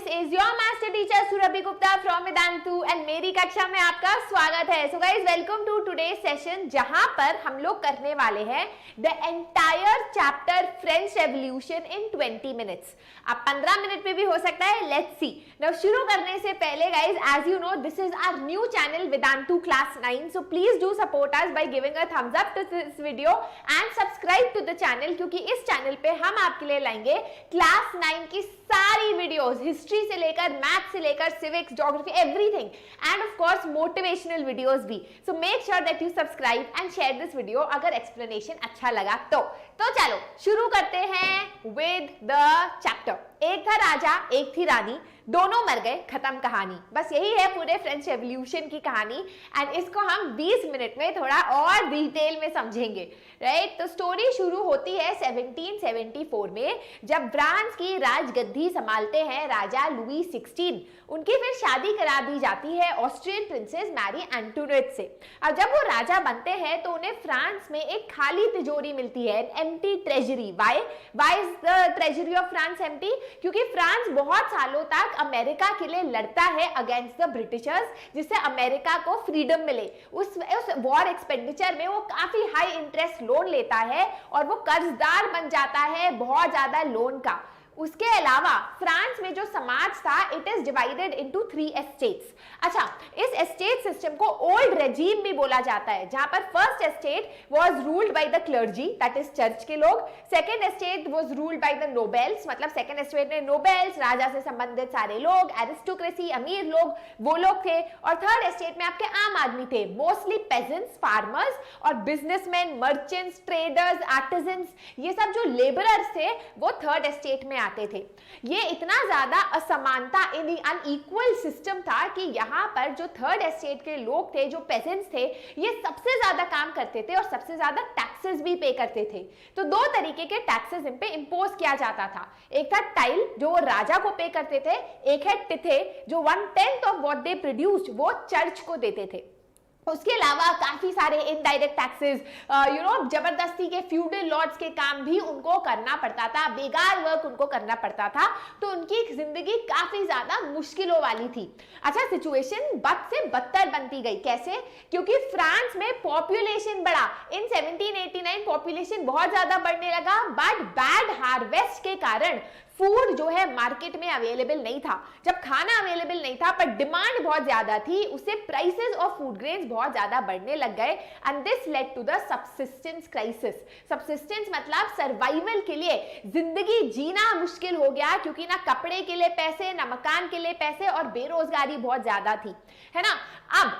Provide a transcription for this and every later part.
This is your master teacher Surabhi Gupta from Vedantu and मेरी कक्षा में आपका स्वागत है। So guys, welcome to today's session, जहां पर हम लोग करने वाले हैं the entire chapter French revolution in 20 minutes. अब 15 मिनट में भी हो सकता है, लेट्स सी। नाउ शुरू करने से पहले guys, as you know, this is our new channel Vedantu class 9, so please do support us by giving a thumbs up to this video and subscribe to the channel, क्योंकि इस channel पे हम आपके लिए लाएंगे क्लास 9 की सारी वीडियोस, हिस्ट्री से लेकर मैथ से लेकर civics, geography, everything, and of course motivational videos भी। So make sure that you subscribe and share this video अगर एक्सप्लेनेशन अच्छा लगा तो चलो शुरू करते हैं विद द चैप्टर। एक था राजा, एक थी रानी, दोनों मर गए, खत्म कहानी। बस यही है पूरे फ्रेंच रेवोल्यूशन की कहानी एंड इसको हम 20 मिनट में थोड़ा और डिटेल में समझेंगे, राइट। तो स्टोरी शुरू होती है 1774 में, जब फ्रांस की राजगद्दी संभालते हैं राजा लुई 16। उनकी फिर शादी करा दी जाती है ऑस्ट्रियन प्रिंसेस मैरी एंटोनेट से। अब जब वो राजा बनते हैं तो उन्हें फ्रांस में एक खाली तिजोरी मिलती है, empty treasury. Why is the treasury of France empty? क्योंकि फ्रांस बहुत सालों तक अमेरिका के लिए लड़ता है अगेंस्ट द ब्रिटिशर्स, जिससे अमेरिका को फ्रीडम मिले। उस वॉर एक्सपेंडिचर में वो काफी हाई इंटरेस्ट लोन लेता है और वो कर्जदार बन जाता है बहुत ज्यादा लोन का। उसके अलावा फ्रांस में जो समाज था, it is divided into 3 estates. अच्छा, इस एस्टेट सिस्टम को ओल्ड रेजीम भी बोला जाता है, जहां पर first estate was ruled by the clergy, that is church के लोग। Second estate was ruled by the nobles, मतलब सेकंड एस्टेट में नोबेल्स, राजा से संबंधित सारे लोग, एरिस्टोक्रेसी, अमीर लोग, वो लोग थे। और थर्ड एस्टेट में आपके आम आदमी थे, मोस्टली पेजेंट्स, फार्मर्स और बिजनेसमैन, मर्चेंट्स, ट्रेडर्स, आर्टिजन्स, ये सब जो लेबरर्स थे वो थर्ड एस्टेट में आते थे। ये इतना ज्यादा असमानता, इन अनइक्वल सिस्टम था कि यहाँ पर जो थर्ड एस्टेट के लोग थे, जो पेजेंट्स थे, ये सबसे ज्यादा काम करते थे और सबसे ज्यादा टैक्सेस भी पे करते थे। तो दो तरीके के टैक्सेस इन पे इंपोज किया जाता था। एक था टाइल, जो वो राजा को पे करते थे, एक है टिथे, जो 1/10 ऑफ व्हाट दे प्रोड्यूस्ड वो चर्च को देते थे। उसके अलावा काफी सारे इनडायरेक्ट टैक्सेस, जबरदस्ती के फ्यूडल लॉर्ड्स के काम भी उनको करना पड़ता था, बेकार वर्क उनको करना पड़ता था। तो उनकी जिंदगी काफी ज्यादा मुश्किलों वाली थी। अच्छा, सिचुएशन बद से बदतर बनती गई। कैसे? क्योंकि फ्रांस में पॉपुलेशन बढ़ा। इन 1789 पॉपुलेशन बहुत ज्यादा बढ़ने लगा, बट बैड हार्वेस्ट के कारण फूड जो है मार्केट में अवेलेबल नहीं था। जब खाना अवेलेबल नहीं था पर डिमांड बहुत ज्यादा थी, उससे प्राइसेस ऑफ फूड ग्रेन्स बहुत ज्यादा बढ़ने लग गए and this led to the subsistence crisis. Subsistence मतलब सर्वाइवल के लिए जिंदगी जीना मुश्किल हो गया, क्योंकि ना कपड़े के लिए पैसे, ना मकान के लिए पैसे और बेरोजगारी बहुत ज्यादा थी, है ना। अब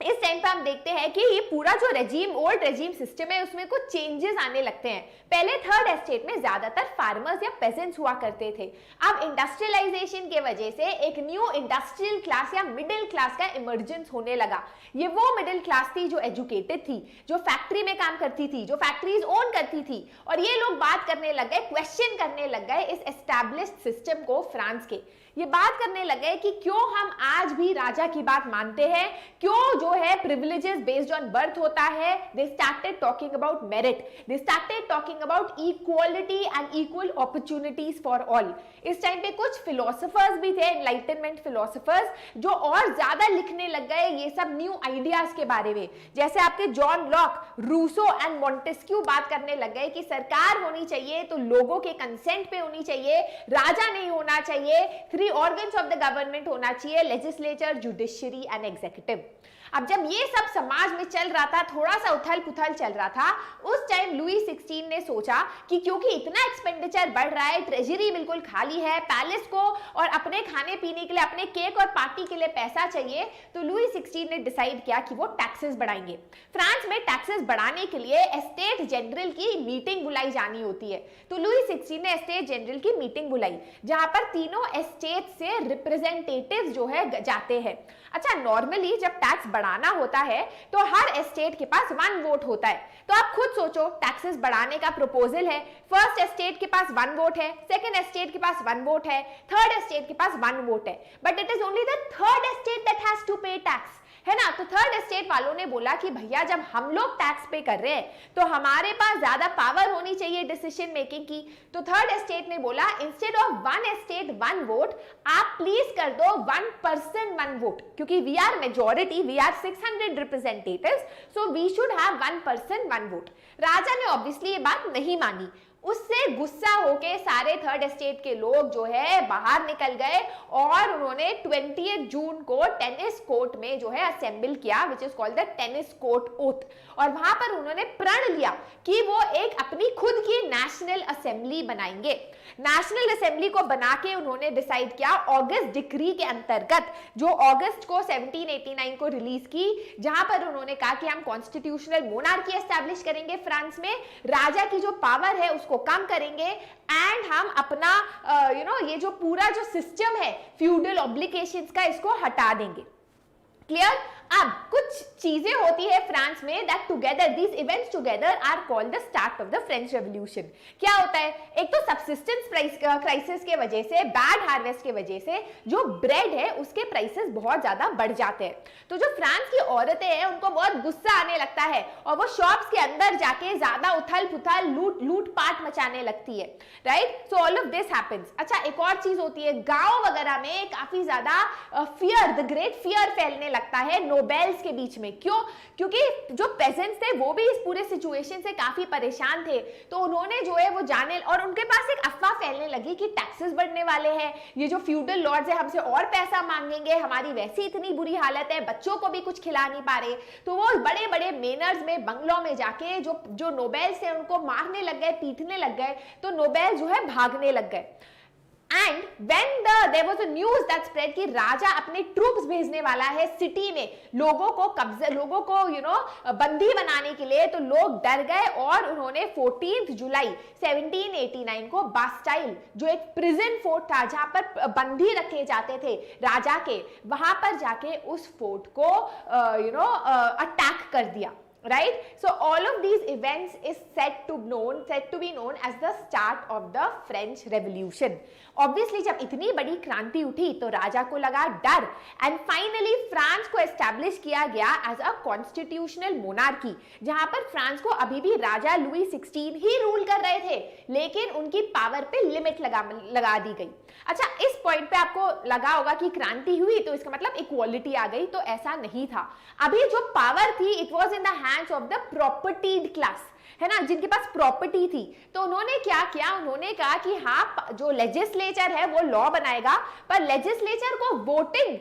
इस टाइम पे हम देखते हैं कि ये पूरा जो रेजीम, ओल्ड रेजीम सिस्टम है, उसमें कुछ चेंजेस आने लगते हैं। पहले थर्ड एस्टेट में ज्यादातर फार्मर्स या पेजेंट्स हुआ करते थे। अब इंडस्ट्रियलाइजेशन के वजह से एक न्यू इंडस्ट्रियल क्लास या मिडिल क्लास का इमर्जेंस होने लगा। ये वो मिडिल क्लास थी जो एजुकेटेड थी, जो फैक्ट्री में काम करती थी, जो फैक्ट्रीज ओन करती थी। और ये लोग बात करने लग गए, क्वेश्चन करने लग गए इस एस्टैब्लिश्ड सिस्टम को, फ्रांस के। ये बात करने लगे कि क्यों हम आज भी राजा की बात मानते हैं, क्यों जो है प्रिविलेजेस बेस्ड ऑन बर्थ होता है। They started talking about merit, they started talking about equality and equal opportunities for all. इस टाइम पे कुछ फिलोसोफर्स भी थे, एनलाइटनमेंट फिलोसोफर्स, जो और ज्यादा लिखने लग गए ये सब न्यू आइडियाज के बारे में। जैसे आपके John Locke, Rousseau and Montesquieu बात करने लग गए कि सरकार होनी चाहिए तो लोगों के कंसेंट पे होनी चाहिए, राजा नहीं होना चाहिए, 3 ऑर्गन्स ऑफ द गवर्नमेंट होना चाहिए, लेजिस्लेचर, जुडिशरी एंड एग्जीक्यूटिव। अब जब ये सब समाज में चल रहा था, थोड़ा सा उथल पुथल चल रहा था, उस टाइम लुई 16 ने सोचा कि क्योंकि इतना एक्सपेंडिचर बढ़ रहा है, ट्रेजरी बिल्कुल खाली है, पैलेस को और अपने खाने पीने के लिए, अपने केक और पार्टी के लिए पैसा चाहिए, तो लुई 16 ने डिसाइड किया कि वो टैक्सेस बढ़ाएंगे। फ्रांस में टैक्सेस बढ़ाने के लिए एस्टेट जनरल की मीटिंग बुलाई जानी होती है। तो लुई 16 ने एस्टेट जनरल की मीटिंग बुलाई, जहां पर तीनों एस्टेट से रिप्रेजेंटेटिव्स जो है जाते हैं। अच्छा, नॉर्मली जब टैक्स बढ़ाना होता है तो हर एस्टेट के पास 1 वोट होता है। तो आप खुद सोचो, टैक्सेस बढ़ाने का प्रपोजल है, फर्स्ट एस्टेट के पास 1 वोट है, सेकंड एस्टेट के पास 1 वोट है, थर्ड एस्टेट के पास 1 वोट है, but it is only the third estate that has to pay tax, है ना। तो थर्ड एस्टेट वालों ने बोला कि भैया जब हम लोग टैक्स पे कर रहे हैं तो हमारे पास ज्यादा पावर होनी चाहिए डिसीजन मेकिंग की। तो थर्ड एस्टेट ने बोला instead of one estate one vote आप प्लीज कर दो 1 person 1 वोट, क्योंकि we are majority, we are 600 representatives, so we should have 1 person 1 vote. राजा ने ऑब्वियसली ये बात नहीं मानी। उससे गुस्सा होके सारे थर्ड एस्टेट के लोग जो है बाहर निकल गए और उन्होंने 20 जून को टेनिस कोर्ट में जो है असेंबल किया, which is called the tennis court oath. और वहां पर उन्होंने प्रण लिया कि वो एक अपनी खुद की नेशनल असेंबली बनाएंगे। नेशनल असेंबली को बना के उन्होंने डिसाइड किया ऑगस्ट डिक्री के अंतर्गत, जो अगस्त को 1789 को रिलीज की, जहां पर उन्होंने कहा कि हम कॉन्स्टिट्यूशनल मोनार्की एस्टैब्लिश करेंगे फ्रांस में, राजा की जो पावर है उसको कम करेंगे एंड हम अपना ये जो पूरा जो सिस्टम है फ्यूडल ऑब्लिगेशंस का, इसको हटा देंगे। क्लियर। अब कुछ चीजें होती है फ्रांस में that together, these events together are called the start of the French revolution. क्या होता है, एक तो सब्सिस्टेंस क्राइसिस के वजह से, बैड हार्वेस्ट के वजह से जो ब्रेड है उसके प्राइसेस बहुत ज्यादा बढ़ जाते हैं। तो जो फ्रांस की औरतें हैं उनको बहुत गुस्सा आने लगता है और वो शॉप्स के अंदर जाके ज्यादा उथल पुथल लूट पाट मचाने लगती है, right. So all of this happens. अच्छा, एक और चीज होती है, गांव वगैरह में काफी ज्यादा फियर, द ग्रेट फियर फैलने लगता है नोबेल्स के बीच में। क्यों? क्योंकि जो पेजेंट्स थे वो भी इस पूरे सिचुएशन से काफी परेशान थे, तो उन्होंने जो है वो जाने, और उनके पास एक अफवाह फैलने लगी कि टैक्सेस बढ़ने वाले हैं, ये जो फ्यूडल लॉर्ड्स है हमसे और पैसा मांगेंगे, हमारी वैसी इतनी बुरी हालत है, बच्चों को भी कुछ खिला नहीं पा रहे। तो वो बड़े बड़े मेनर्स में, बंगलों में जाके जो नोबेल्स है उनको मारने लग गए, पीटने लग गए। तो नोबेल जो है भागने लग गए। And when there was a news that spread कि राजा अपने ट्रूप्स भेजने वाला है सिटी में लोगों को बंदी बनाने के लिए, तो लोग डर गए और उन्होंने 14 जुलाई 1789 को बास्टाइल, जो एक प्रिजन फोर्ट था जहां पर बंदी रखे जाते थे राजा के, वहां पर जाके उस फोर्ट को अटैक कर दिया। Right? So all of these events is said to be known as the start of the French Revolution. Obviously जब इतनी बड़ी क्रांति उठी तो राजा को लगा डर, एंड फाइनली फ्रांस को एस्टैब्लिश किया गया एज अ कॉन्स्टिट्यूशनल मोनार्की, जहां पर फ्रांस को अभी भी राजा लुई 16 ही रूल कर रहे थे, लेकिन उनकी पावर पे लिमिट लगा दी गई। अच्छा, इस पॉइंट पे आपको लगा होगा कि क्रांति हुई तो इसका मतलब इक्वालिटी आ गई, तो ऐसा नहीं था। अभी जो पावर थी it was in the hands of the propertied class, है ना, जिनके पास प्रॉपर्टी थी। तो उन्होंने क्या किया, उन्होंने कहा कि हाँ, जो लेजिस्लेचर है वो लॉ बनाएगा, पर लेजिस्लेचर को वोटिंग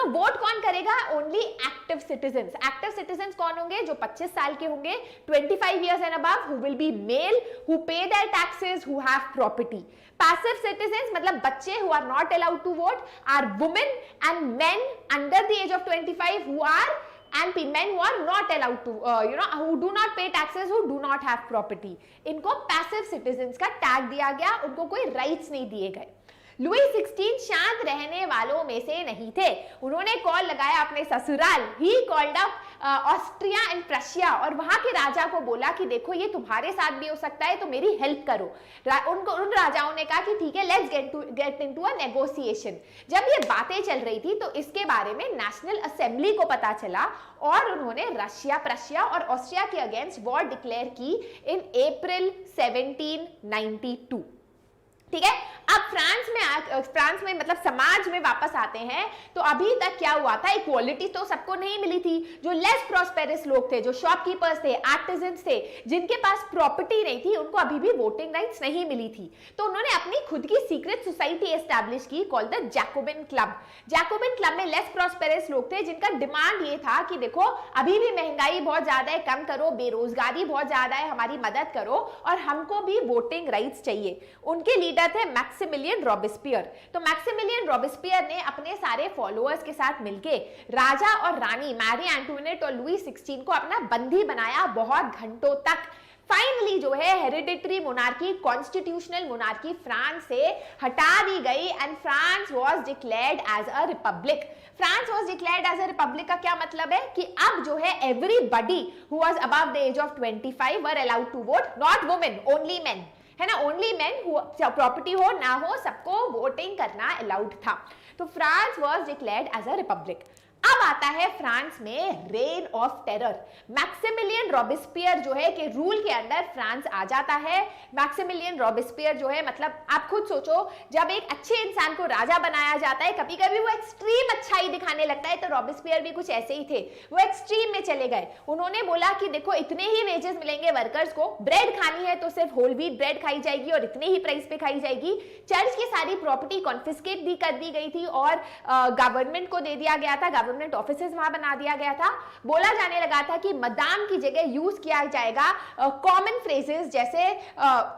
वोट कौन करेगा, only active citizens. Active citizens कौन होंगे, जो 25 साल के होंगे, 25 years and above, who will be male, who pay their taxes, who have property. Passive citizens मतलब बच्चे who are not allowed to vote are women and men under the age of 25 who are and men who are not allowed to who do not pay taxes, who do not have property. इनको passive citizens का tag दिया गया, उनको कोई rights नहीं दिए गए। Louis 16 शांत रहने वालों में से नहीं थे, उन्होंने कॉल लगाया अपने ससुराल, he called up Austria and Prussia, और वहां के राजा को बोला कि देखो ये तुम्हारे साथ भी हो सकता है तो मेरी हेल्प करो। उन राजाओं ने कहा कि ठीक है, let's get into a negotiation. जब ये बातें चल रही थी तो इसके बारे में नेशनल असेंबली को पता चला और उन्होंने रशिया, प्रशिया और ऑस्ट्रिया के अगेंस्ट वॉर डिक्लेयर की इन अप्रैल 1792। ठीक है। अब फ्रांस में मतलब समाज में वापस आते हैं तो अभी तक क्या हुआ था, इक्वालिटी तो सबको नहीं मिली थी। जो लेस प्रॉस्पेरस लोग थे, जो शॉपकीपर्स थे, आर्टिजन्स थे, जिनके पास प्रॉपर्टी नहीं थी, उनको अभी भी वोटिंग राइट्स नहीं मिली थी। तो उन्होंने अपनी खुद की सीक्रेट सोसाइटी एस्टैब्लिश की called the Jacobin club. Jacobin club में लेस प्रॉस्पेरस लोग थे जिनका डिमांड ये था कि देखो अभी भी महंगाई बहुत ज्यादा है, कम करो, बेरोजगारी बहुत ज्यादा है, हमारी मदद करो और हमको भी वोटिंग राइट्स चाहिए। उनके लीडर थे मैक्सिमिलियन रॉबेस्पियर। तो मैक्सिमिलियन रॉबेस्पियर ने अपने सारे फॉलोअर्स के साथ मिलके राजा और रानी मैरी एंटोनेट और लुई 16 को अपना बंदी बनाया बहुत घंटों तक। फाइनली जो है hereditary monarchy, constitutional monarchy France से हटा दी गई and France was declared as a republic. France was declared as a republic का क्या मतलब है कि अब जो है everybody who was above the age of 25 were allowed to vote, not women, only men, है ना, ओनली मेन, प्रॉपर्टी हो ना हो सबको वोटिंग करना अलाउड था। तो France was declared as a republic. अब आता है फ्रांस में reign of terror. Maximilien Robespierre जो है कि रूल के अंडर फ्रांस आ जाता है। मैक्सिमिलियन रॉबेस्पियर जो है, मतलब आप खुद सोचो, जब एक अच्छे इंसान को राजा बनाया जाता है, कभी कभी वो एक्सट्रीम अच्छाई दिखाने लगता है, तो रॉबेस्पियर भी कुछ ऐसे ही थे, वो एक्सट्रीम में चले गए। उन्होंने बोला कि देखो इतने ही वेजेस मिलेंगे वर्कर्स को, ब्रेड खानी है तो सिर्फ होल व्हीट ब्रेड खाई जाएगी और इतने ही प्राइस पे खाई जाएगी। चर्च की सारी प्रॉपर्टी कॉन्फिस्केट भी कर दी गई थी और गवर्नमेंट को दे दिया गया था, गवर्नमेंट ऑफिसेज वहां बना दिया गया था। बोला जाने लगा था कि मदाम की जगह यूज किया जाएगा कॉमन फ्रेजेस, जैसे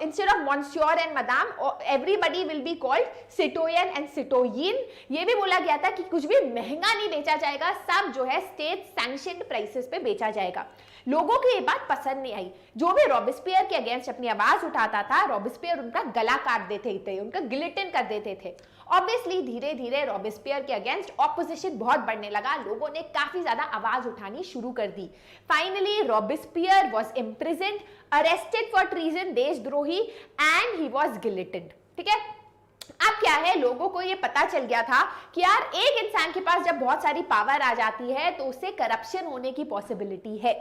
instead of monsieur and madame everybody will be called citoyen and citoyenne. ये भी बोला गया था कि कुछ भी महंगा नहीं बेचा जाएगा, सब जो है स्टेट सैंक्शनड प्राइसेस पे बेचा जाएगा। लोगों को ये बात पसंद नहीं आई। जो भी रॉबेस्पियर के अगेंस्ट अपनी आवाज उठाता था, रॉबेस्पियर उनका गला काट देते थे, उनका गिलेटिन कर देते थे। ऑब्वियसली धीरे धीरे रॉबेस्पियर के अगेंस्ट ऑपोजिशन बहुत बढ़ने लगा, लोगों ने काफी ज्यादा आवाज उठानी शुरू कर दी। Finally Robespierre was imprisoned, arrested for treason, देशद्रोही, एंड ही वाज गिलेटिन्ड। ठीक है, अब क्या है, लोगों को ये पता चल गया था कि यार एक इंसान के पास जब बहुत सारी पावर आ जाती है तो उससे करप्शन होने की पॉसिबिलिटी है।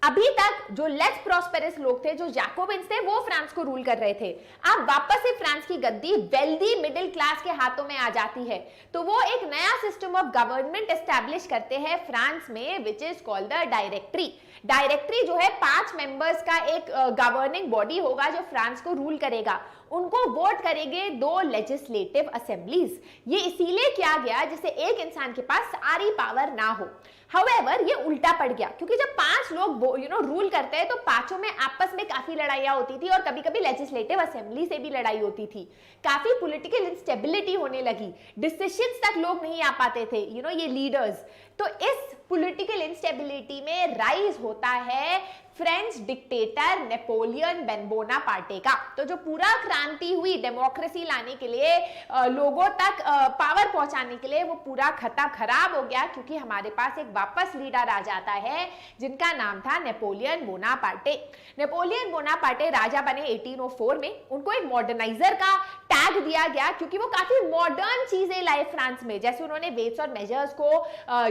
अभी तक जो लेस प्रॉस्पेरस लोग थे, जो जैकोबिन्स थे, वो फ्रांस को रूल कर रहे थे। अब वापस से फ्रांस की गद्दी वेल्दी मिडिल क्लास के हाथों में आ जाती है, तो वो एक नया सिस्टम ऑफ गवर्नमेंट एस्टैब्लिश करते हैं फ्रांस में, which is called the directory. Directory जो है 5 मेंबर्स का एक गवर्निंग बॉडी होगा जो फ्रांस को रूल करेगा। उनको वोट करेंगे 2 लेजिस्लेटिव असेंबलीज। ये इसीलिए किया गया जिससे एक इंसान के पास सारी पावर ना हो। However, ये उल्टा पड़ गया, क्योंकि जब 5 लोग रूल करते हैं तो पांचों में आपस में काफी लड़ाइयां होती थी और कभी कभी लेजिस्लेटिव असेंबली से भी लड़ाई होती थी। काफी पॉलिटिकल इंस्टेबिलिटी होने लगी, डिसीजंस तक लोग नहीं आ पाते थे, ये लीडर्स। तो इस पॉलिटिकल इंस्टेबिलिटी में राइज होता है फ्रेंच डिक्टेटर नेपोलियन बोनापार्टे का। तो जो पूरा क्रांति हुई डेमोक्रेसी लाने के लिए, लोगों तक पावर पहुंचाने के लिए, वो पूरा खराब हो गया, क्योंकि हमारे पास एक वापस लीडर आ जाता है जिनका नाम था नेपोलियन बोनापार्टे। नेपोलियन बोनापार्टे राजा बने 1804 में। उनको एक मॉडर्नाइजर का टैग दिया गया क्योंकि वो काफी मॉडर्न चीजें लाए फ्रांस में। जैसे उन्होंने वेट्स और मेजर्स को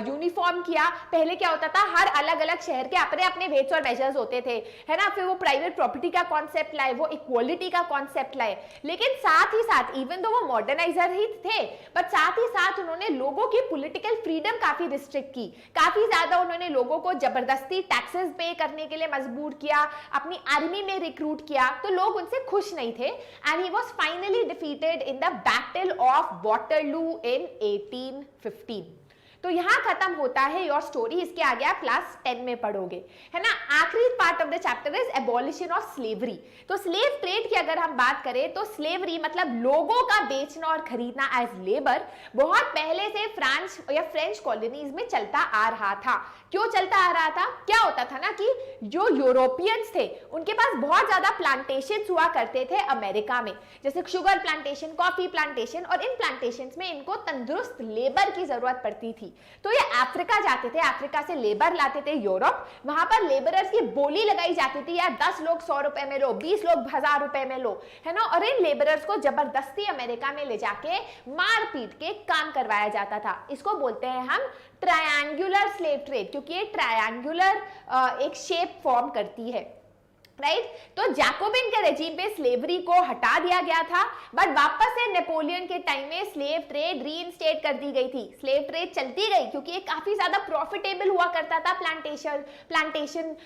यूनिफॉर्म किया। पहले क्या होता था, हर अलग अलग शहर के अपने अपने वेट्स और मेजर्स होते थे, है ना। फिर वो प्राइवेट प्रॉपर्टी का कॉन्सेप्ट लाए, वो इक्वालिटी का कॉन्सेप्ट लाए। लेकिन साथ ही साथ, इवन तो वो मॉडर्नाइजर ही थे, बट साथ ही साथ उन्होंने लोगों की पॉलिटिकल फ्रीडम काफी रिस्ट्रिक्ट की। काफी ज्यादा उन्होंने लोगों को जबरदस्ती टैक्सेस पे करने के लिए मजबूर किया, अपनी आर्मी में रिक्रूट किया, तो लोग उनसे खुश नहीं थे। And he was finally defeated in the battle of Waterloo in 1815। तो यहां खत्म होता है योर स्टोरी। इसके आगे आप क्लास 10 में पढ़ोगे, है ना। आखिरी part of the chapter is abolition of slavery. तो स्लेव ट्रेड की अगर हम बात करें तो स्लेवरी मतलब लोगों का बेचना और खरीदना एज लेबर बहुत पहले से फ्रांस या फ्रेंच कॉलोनीज में चलता आ रहा था। क्यों चलता आ रहा था? क्या होता था ना कि जो यूरोपियंस थे उनके पास बहुत ज्यादा प्लांटेशन हुआ करते थे अमेरिका में, जैसे शुगर प्लांटेशन, कॉफी प्लांटेशन, और इन प्लांटेशन में इनको तंदुरुस्त लेबर की जरूरत पड़ती थी। तो ये अफ्रीका जाते थे, अफ्रीका से लेबर लाते थे यूरोप, वहां पर लेबरर्स की बोली लगाई जाती थी, यार 10 लोग 100 रुपए में लो, 20 लोग 1000 रुपए में लो, है ना। और इन लेबरर्स को जबरदस्ती अमेरिका में ले जाके मार पीट के काम करवाया जाता था। इसको बोलते हैं हम ट्रायंगुलर स्लेव ट्रेड, क्योंकि ये ट्रायंगुलर एक शेप फॉर्म करती है, राइट। तो जैकोबिन के रेजिम पे स्लेवरी को हटा दिया गया था, बट वापस से नेपोलियन के टाइम में स्लेव ट्रेड रीइंस्टेट कर दी गई थी। स्लेव ट्रेड चलती गई क्योंकि ये काफी ज्यादा प्रॉफिटेबल हुआ करता था प्लांटेशन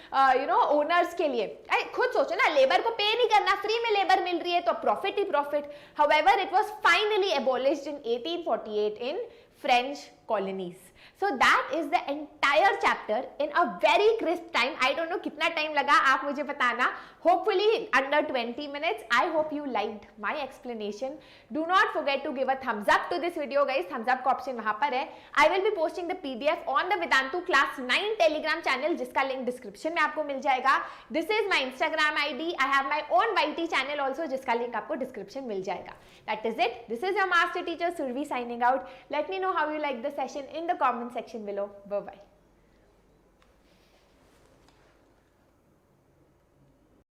ओनर्स के लिए। खुद सोचो ना, लेबर को पे नहीं करना, फ्री में लेबर मिल रही है, तो profit he profit. However it was finally abolished in 1848 in French colonies. So that is the entire chapter in a very crisp time. I don't know कितना time लगा, आप मुझे बताना. Hopefully under 20 minutes. I hope you liked my explanation. Do not forget to give a thumbs up to this video, guys. Thumbs up का option वहाँ पर है. I will be posting the PDF on the Vedantu Class 9 Telegram channel, जिसका link description में आपको मिल जाएगा. This is my Instagram ID. I have my own YT channel also, जिसका link आपको description मिल जाएगा. That is it. This is your master teacher Survi signing out. Let me know how you like the session in the comment section below. Bye bye.